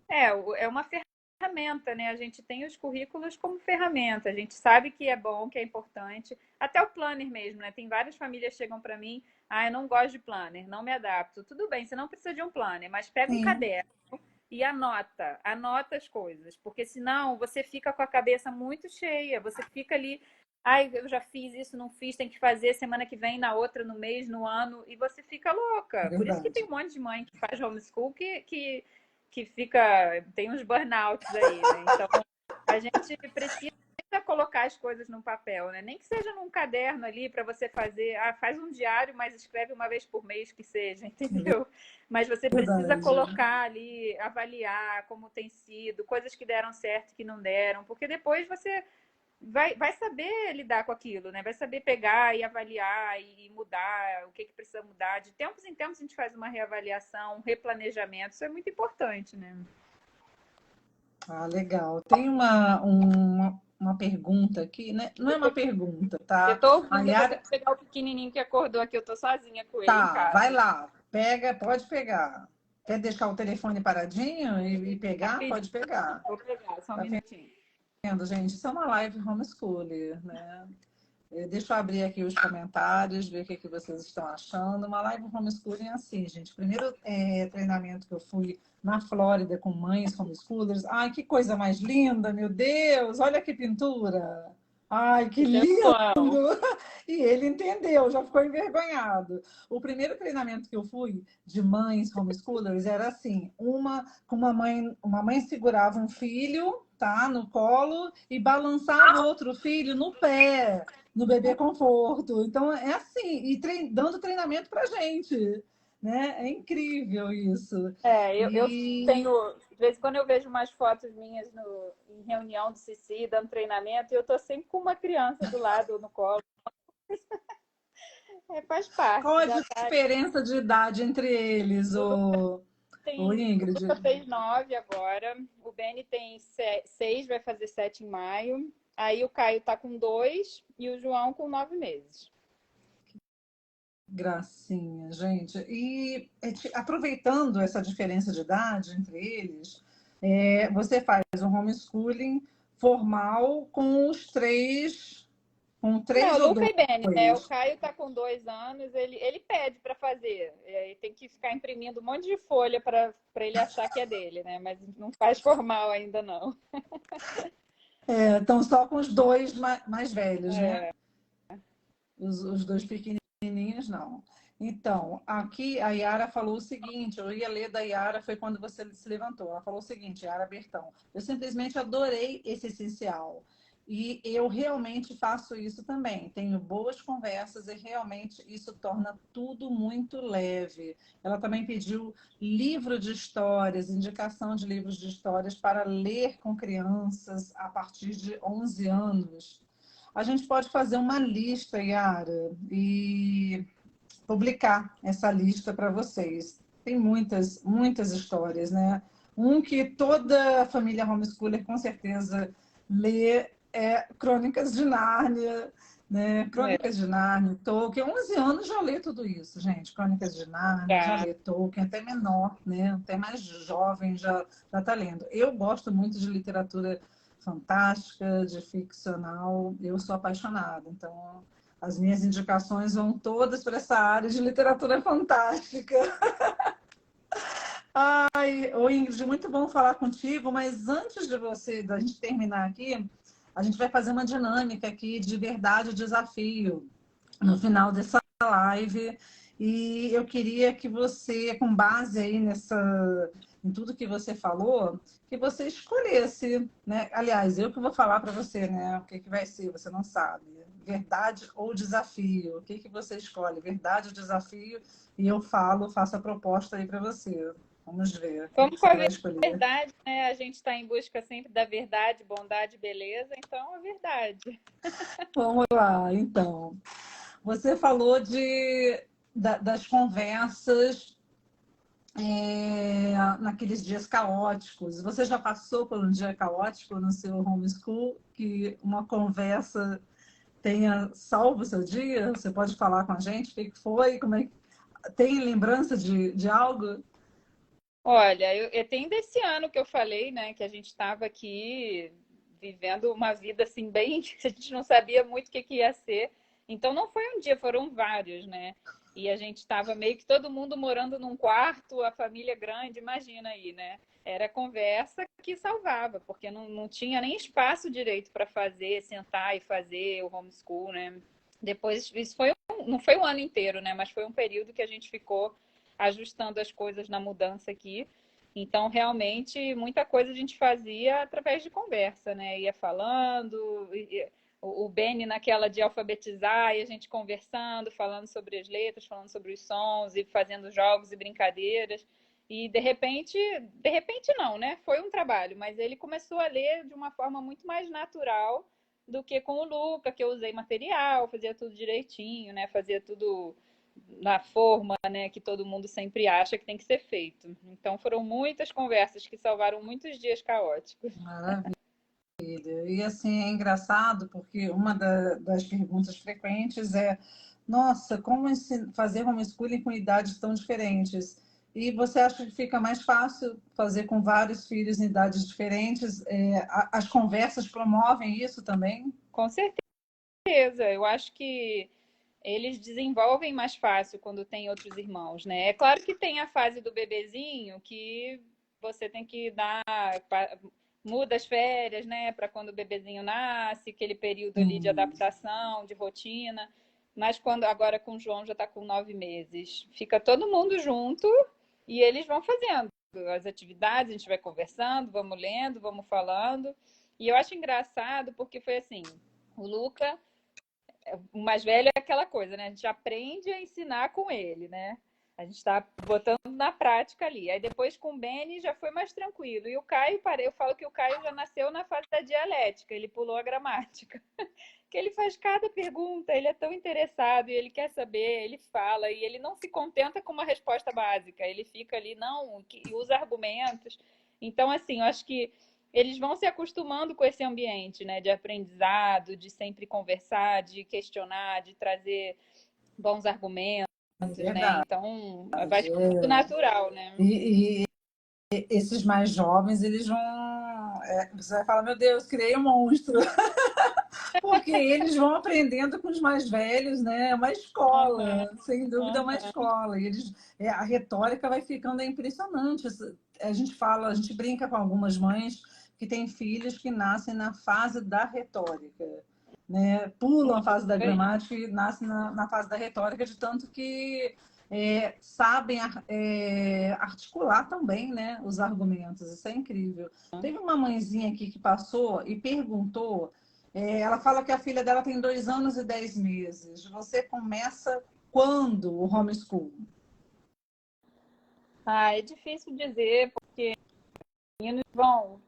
É uma ferramenta, né? A gente tem os currículos como ferramenta. A gente sabe que é bom, que é importante. Até o planner mesmo, né? Tem várias famílias que chegam para mim, eu não gosto de planner, não me adapto. Tudo bem, você não precisa de um planner, mas pega um Sim, caderno e anota as coisas, porque senão você fica com a cabeça muito cheia, você fica ali, eu já fiz isso, não fiz, tem que fazer semana que vem, na outra, no mês, no ano, e você fica é louca. Por isso que tem verdade. um monte de mãe que faz homeschool que que fica, tem uns burnouts aí, né? Então, a gente precisa colocar as coisas num papel, né? Nem que seja num caderno ali para você fazer, faz um diário, mas escreve uma vez por mês que seja, entendeu? Mas você precisa Verdade. colocar ali, avaliar como tem sido, coisas que deram certo, que não deram, porque depois você vai saber lidar com aquilo, né? Vai saber pegar e avaliar e mudar o que precisa mudar. De tempos em tempos a gente faz uma reavaliação, um replanejamento, isso é muito importante, né? Ah, legal. Tem uma pergunta aqui, né? Não é uma pergunta, Eu tá? tô A ouvindo, eu vou ter Yara, que pegar o pequenininho que acordou aqui, eu tô sozinha com ele em tá, vai casa. lá, pega, pode pegar. Quer deixar o telefone paradinho e pegar? Rapidinho, Pode pegar. vou pegar, só um Tá minutinho. vendo, gente? Isso é uma live homeschooler, né? Deixa eu abrir aqui os comentários, ver o que vocês estão achando. Uma live homeschooling é assim, gente. Primeiro treinamento que eu fui na Flórida com mães homeschoolers. Ai, que coisa mais linda, meu Deus! Olha que pintura! Ai, que Seu lindo! João. E ele entendeu, já ficou envergonhado. O primeiro treinamento que eu fui de mães homeschoolers era assim, uma mãe segurava um filho, tá, no colo e balançava o outro filho no pé, no bebê conforto. Então é assim, e dando treinamento pra gente, né? É incrível isso. Eu E tenho, de vez em quando eu vejo umas fotos minhas em reunião do CC, dando treinamento, e eu tô sempre com uma criança do lado no colo. Faz qual parte, a já tá. diferença de idade entre eles, O Ingrid? Luca fez 9 agora, o Benny tem 6, vai fazer 7 em maio. Aí o Caio tá com 2 e o João com 9 meses. Gracinha, gente. E aproveitando essa diferença de idade entre eles, você faz um homeschooling formal com os três, com Não, três ou Luca e Benny, né? O dois? Caio tá com 2 anos, ele pede para fazer. Ele tem que ficar imprimindo um monte de folha para ele achar que é dele, né? Mas não faz formal ainda, não. Estão só com os dois mais velhos, né? É. Os dois pequenininhos, não. Então, aqui a Yara falou o seguinte, eu ia ler da Yara, foi quando você se levantou. Ela falou o seguinte, Yara Bertão, eu simplesmente adorei esse essencial. E eu realmente faço isso também. Tenho boas conversas e realmente isso torna tudo muito leve. Ela também pediu livro de histórias, indicação de livros de histórias para ler com crianças a partir de 11 anos. A gente pode fazer uma lista, Yara, e publicar essa lista para vocês. Tem muitas, muitas histórias, né? Um que toda família homeschooler com certeza lê é Crônicas de Nárnia, né? É, Crônicas de Nárnia, Tolkien. 11 anos já lê tudo isso, gente. Crônicas de Nárnia, já tá. lê Tolkien, até menor, né? Até mais jovem já está lendo. Eu gosto muito de literatura fantástica, de ficcional. Eu sou apaixonada, então as minhas indicações vão todas para essa área de literatura fantástica. Ai, ô Ingrid, muito bom falar contigo, mas antes da gente terminar aqui, a gente vai fazer uma dinâmica aqui de verdade ou desafio no final dessa live. E eu queria que você, com base aí em tudo que você falou, que você escolhesse, né? Aliás, eu que vou falar para você, né? O que vai ser, você não sabe. Verdade ou desafio? O que você escolhe? Verdade ou desafio? E eu faço a proposta aí para você. Vamos ver o que Como com você a vai escolher. verdade, né? A gente está em busca sempre da verdade, bondade, beleza, então a verdade. Vamos lá, então. Você falou das conversas naqueles dias caóticos. Você já passou por um dia caótico no seu homeschool que uma conversa tenha salvo o seu dia? Você pode falar com a gente o que foi? Tem lembrança de algo? Olha, eu tenho desse ano que eu falei, né, que a gente estava aqui vivendo uma vida assim bem, a gente não sabia muito o que ia ser. Então não foi um dia, foram vários, né? E a gente estava meio que todo mundo morando num quarto, a família grande, imagina aí, né? Era conversa que salvava, porque não tinha nem espaço direito para fazer, sentar e fazer o homeschool, né? Depois, isso foi não foi um ano inteiro, né? Mas foi um período que a gente ficou ajustando as coisas na mudança aqui. Então, realmente, muita coisa a gente fazia através de conversa, né? Ia falando, o Beni naquela de alfabetizar, e a gente conversando, falando sobre as letras, falando sobre os sons, e fazendo jogos e brincadeiras. E de repente não, né? Foi um trabalho, mas ele começou a ler de uma forma muito mais natural do que com o Luca, que eu usei material, fazia tudo direitinho, né? Fazia tudo na forma, né, que todo mundo sempre acha que tem que ser feito. Então foram muitas conversas que salvaram muitos dias caóticos. Maravilha. E assim, é engraçado porque uma das perguntas frequentes é: nossa, como fazer homeschooling com idades tão diferentes? E você acha que fica mais fácil fazer com vários filhos em idades diferentes? As conversas promovem isso também? Com certeza, eu acho que eles desenvolvem mais fácil quando tem outros irmãos, né? É claro que tem a fase do bebezinho que você tem que dar, muda as férias, né, para quando o bebezinho nasce, aquele período ali de adaptação, de rotina. Mas quando agora com o João já está com 9 meses, fica todo mundo junto e eles vão fazendo as atividades, a gente vai conversando, vamos lendo, vamos falando. E eu acho engraçado porque foi assim, o Luca o mais velho é aquela coisa, né? A gente aprende a ensinar com ele, né? A gente está botando na prática ali. Aí depois com o Beni já foi mais tranquilo. E o Caio, eu falo que o Caio já nasceu na fase da dialética, ele pulou a gramática. Que ele faz cada pergunta, ele é tão interessado e ele quer saber, ele fala e ele não se contenta com uma resposta básica, ele fica ali, não, e usa argumentos. Então, assim, eu acho que eles vão se acostumando com esse ambiente, né, de aprendizado, de sempre conversar, de questionar, de trazer bons argumentos, É né? verdade. Então, vai ficando muito natural, né? E esses mais jovens, eles vão. Você vai falar, meu Deus, criei um monstro. Porque eles vão aprendendo com os mais velhos, né? É uma Uhum, escola, sem dúvida é uma uhum. escola. E a retórica vai ficando impressionante. A gente fala, a gente brinca com algumas mães que têm filhos que nascem na fase da retórica, né? Pulam a fase da gramática e nascem na fase da retórica, de tanto que sabem articular também, né, os argumentos. Isso é incrível. Teve uma mãezinha aqui que passou e perguntou, ela fala que a filha dela tem 2 anos e 10 meses. Você começa quando o homeschool? Ah, é difícil dizer, porque meninos vão.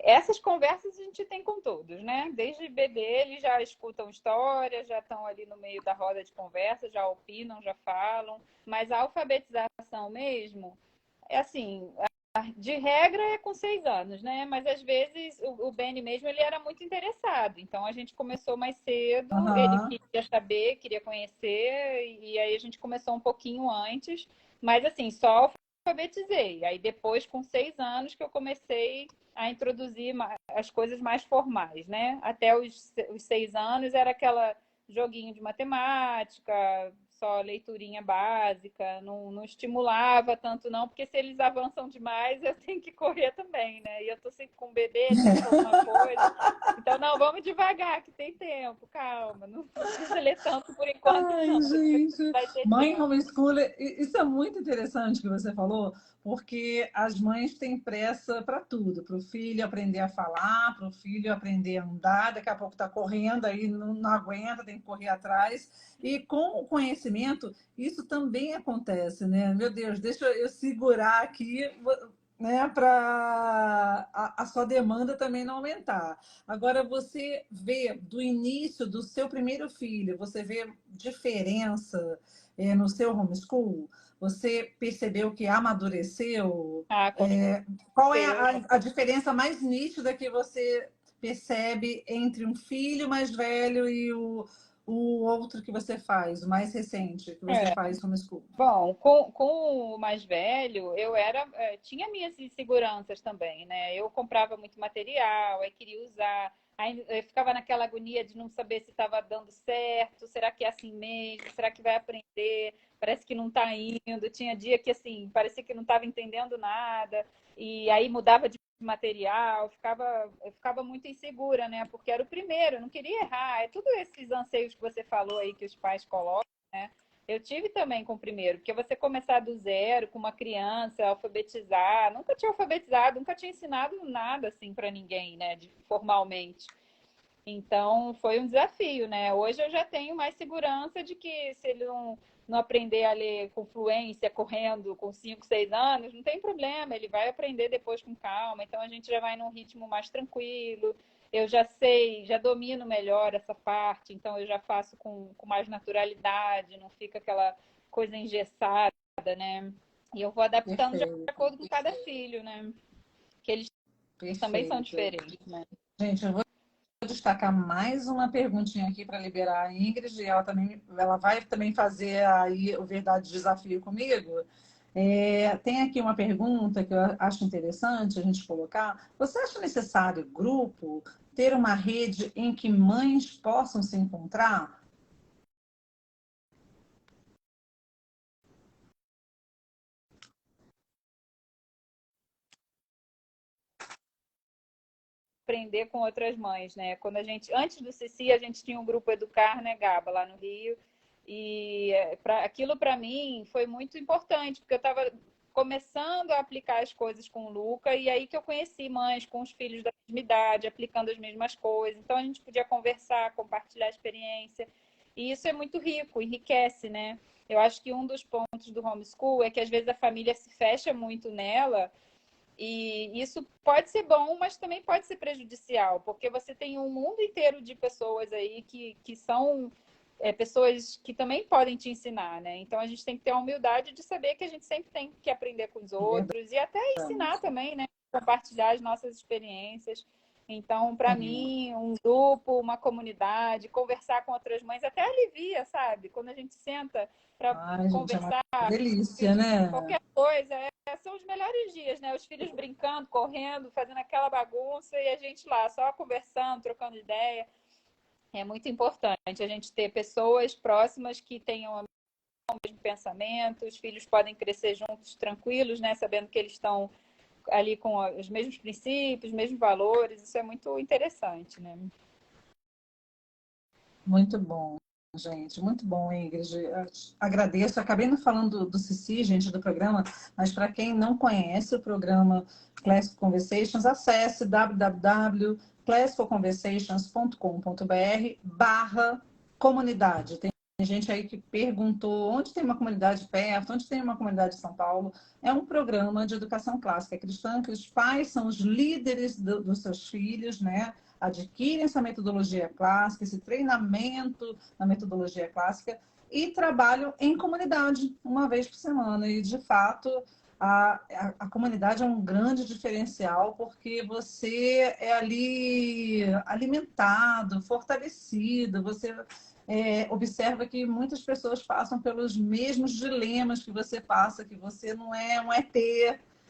Essas conversas a gente tem com todos, né? Desde bebê eles já escutam histórias, já estão ali no meio da roda de conversa, já opinam, já falam. Mas a alfabetização mesmo, é assim, de regra é com 6 anos, né? Mas às vezes o Benny mesmo ele era muito interessado. Então a gente começou mais cedo, ele Aham. queria saber, queria conhecer, e aí a gente começou um pouquinho antes. Mas assim, só alfabetizei. Aí depois, com 6 anos, que eu comecei a introduzir as coisas mais formais, né? Até os 6 anos era aquela joguinho de matemática, só leiturinha básica, não estimulava tanto não, porque se eles avançam demais, eu tenho que correr também, né? E eu tô sempre com um bebê, ele quer alguma coisa. Então, não, vamos devagar, que tem tempo, calma, não precisa ler tanto por enquanto, Ai, não. Depois gente, vai ter mãe tempo. homeschooler, isso é muito interessante que você falou, porque as mães têm pressa para tudo, para o filho aprender a falar, para o filho aprender a andar, daqui a pouco está correndo, aí não aguenta, tem que correr atrás. E com o conhecimento, isso também acontece, né? Meu Deus, deixa eu segurar aqui, né, para a sua demanda também não aumentar. Agora, você vê do início do seu primeiro filho, você vê diferença no seu homeschool? Você percebeu que amadureceu? Ah, com Qual é certeza. a diferença mais nítida que você percebe entre um filho mais velho e o outro que você faz, o mais recente que você É. faz homeschool? Bom, com o mais velho, tinha minhas inseguranças também, né? Eu comprava muito material, aí queria usar, aí eu ficava naquela agonia de não saber se estava dando certo, será que é assim mesmo? Será que vai aprender? Parece que não está indo. Tinha dia que assim, parecia que não estava entendendo nada, e aí mudava de material, eu ficava muito insegura, né? Porque era o primeiro, eu não queria errar. É tudo esses anseios que você falou aí que os pais colocam, né? Eu tive também com o primeiro, porque você começar do zero com uma criança, alfabetizar, nunca tinha alfabetizado, nunca tinha ensinado nada assim para ninguém, né, formalmente. Então foi um desafio, né? Hoje eu já tenho mais segurança de que se ele não aprender a ler com fluência, correndo com 5, 6 anos, não tem problema, ele vai aprender depois com calma. Então a gente já vai num ritmo mais tranquilo. Eu já sei, já domino melhor essa parte, então eu já faço com mais naturalidade, não fica aquela coisa engessada, né? E eu vou adaptando de Perfeito, acordo com cada filho, né? Que eles também são perfeito. diferentes, né? Gente, eu vou destacar mais uma perguntinha aqui para liberar a Ingrid, e ela vai também fazer aí o Verdade Desafio comigo. Tem aqui uma pergunta que eu acho interessante a gente colocar. Você acha necessário, grupo, ter uma rede em que mães possam se encontrar? Aprender com outras mães, né? Quando antes do Cici, a gente tinha um grupo Educar, né, Gaba, lá no Rio, e aquilo para mim foi muito importante, porque eu estava começando a aplicar as coisas com o Luca, e aí que eu conheci mães com os filhos da mesma idade, aplicando as mesmas coisas, então a gente podia conversar, compartilhar experiência, e isso é muito rico, enriquece, né? Eu acho que um dos pontos do homeschool é que às vezes a família se fecha muito nela, e isso pode ser bom, mas também pode ser prejudicial, porque você tem um mundo inteiro de pessoas aí que são pessoas que também podem te ensinar, né? Então a gente tem que ter a humildade de saber que a gente sempre tem que aprender com os Verdade. outros e até ensinar também, né? Compartilhar as nossas experiências. Então, para mim, um grupo, uma comunidade, conversar com outras mães até alivia, sabe? Quando a gente senta para Ai, gente, é uma conversar delícia, né? qualquer coisa, são os melhores dias, né? Os filhos brincando, correndo, fazendo aquela bagunça e a gente lá só conversando, trocando ideia. É muito importante a gente ter pessoas próximas que tenham o mesmo pensamento, os filhos podem crescer juntos, tranquilos, né? Sabendo que eles estão ali com os mesmos princípios, os mesmos valores. Isso é muito interessante, né? Muito bom, gente, muito bom, Ingrid. Eu agradeço. Acabei não falando do Cici, gente, do programa, mas para quem não conhece o programa Classical Conversations, acesse www.classicalconversations.com.br/comunidade. Tem gente aí que perguntou onde tem uma comunidade perto, onde tem uma comunidade em São Paulo. É um programa de educação clássica cristã que os pais são os líderes dos seus filhos, né? Adquirem essa metodologia clássica, esse treinamento na metodologia clássica e trabalham em comunidade, uma vez por semana. E, de fato, a comunidade é um grande diferencial, porque você é ali alimentado, fortalecido, você observa que muitas pessoas passam pelos mesmos dilemas que você passa, que você não é um ET,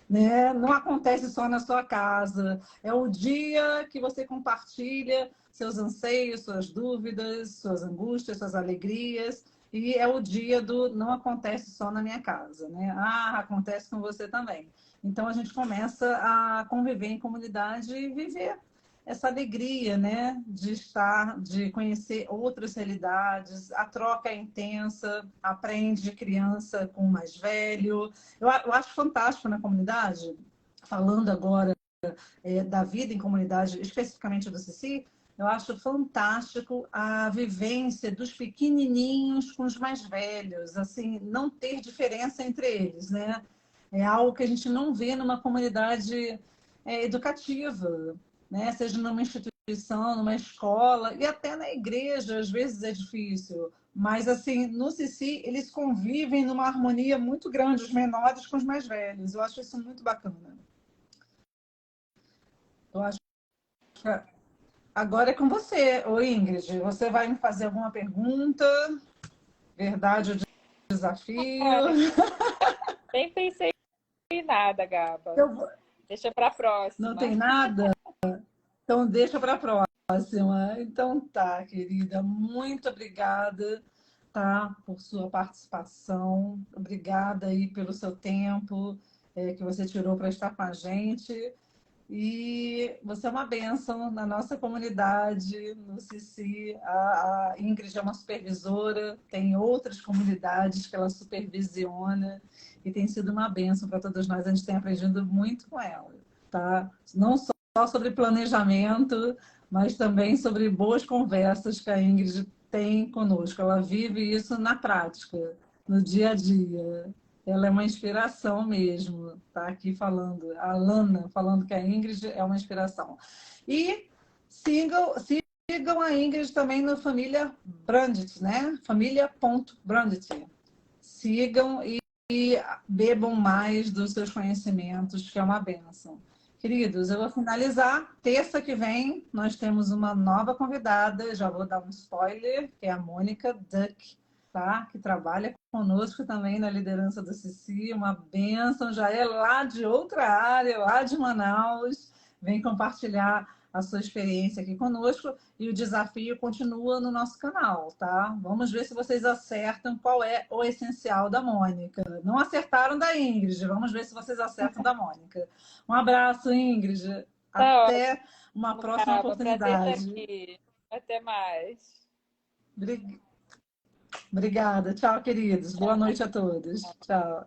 né? Não acontece só na sua casa. É o dia que você compartilha seus anseios, suas dúvidas, suas angústias, suas alegrias. E é o dia do não acontece só na minha casa, né? Ah, acontece com você também. Então a gente começa a conviver em comunidade e viver essa alegria, né, de estar, de conhecer outras realidades, a troca é intensa, aprende de criança com o mais velho. Eu acho fantástico na comunidade, falando agora da vida em comunidade, especificamente do Cici, eu acho fantástico a vivência dos pequenininhos com os mais velhos, assim, não ter diferença entre eles, né? É algo que a gente não vê numa comunidade educativa, né? Seja numa instituição, numa escola e até na igreja, às vezes é difícil. Mas, assim, no Cici, eles convivem numa harmonia muito grande, os menores com os mais velhos. Eu acho isso muito bacana. Eu acho que agora é com você, ô Ingrid. Você vai me fazer alguma pergunta? Verdade ou desafio? Cara, nem pensei em nada, Gaba. Eu vou... Deixa para a Não próxima. tem nada? Então deixa para a próxima. Então tá, querida. Muito obrigada, tá, por sua participação. Obrigada aí pelo seu tempo que você tirou para estar com a gente. E você é uma bênção na nossa comunidade, no CC. A Ingrid é uma supervisora, tem outras comunidades que ela supervisiona e tem sido uma bênção para todos nós. A gente tem aprendido muito com ela, tá? Não só sobre planejamento, mas também sobre boas conversas que a Ingrid tem conosco. Ela vive isso na prática, no dia a dia. Ela é uma inspiração mesmo, tá aqui falando. A Lana falando que a Ingrid é uma inspiração. E sigam a Ingrid também no Família Brandt, né? Família.brandt. Sigam e bebam mais dos seus conhecimentos, que é uma bênção. Queridos, eu vou finalizar. Terça que vem, nós temos uma nova convidada, já vou dar um spoiler, que é a Mônica Duck, tá? Que trabalha conosco também na liderança do CC, uma bênção, já é lá de outra área, lá de Manaus, vem compartilhar a sua experiência aqui conosco e o desafio continua no nosso canal, tá? Vamos ver se vocês acertam qual é o essencial da Mônica. Não acertaram da Ingrid, vamos ver se vocês acertam da Mônica. Um abraço, Ingrid. Tá Até uma ótimo, próxima Carla. Prazer estar oportunidade. aqui. Até mais. Obrigada. Tchau, queridos. Boa noite a todos. Tchau.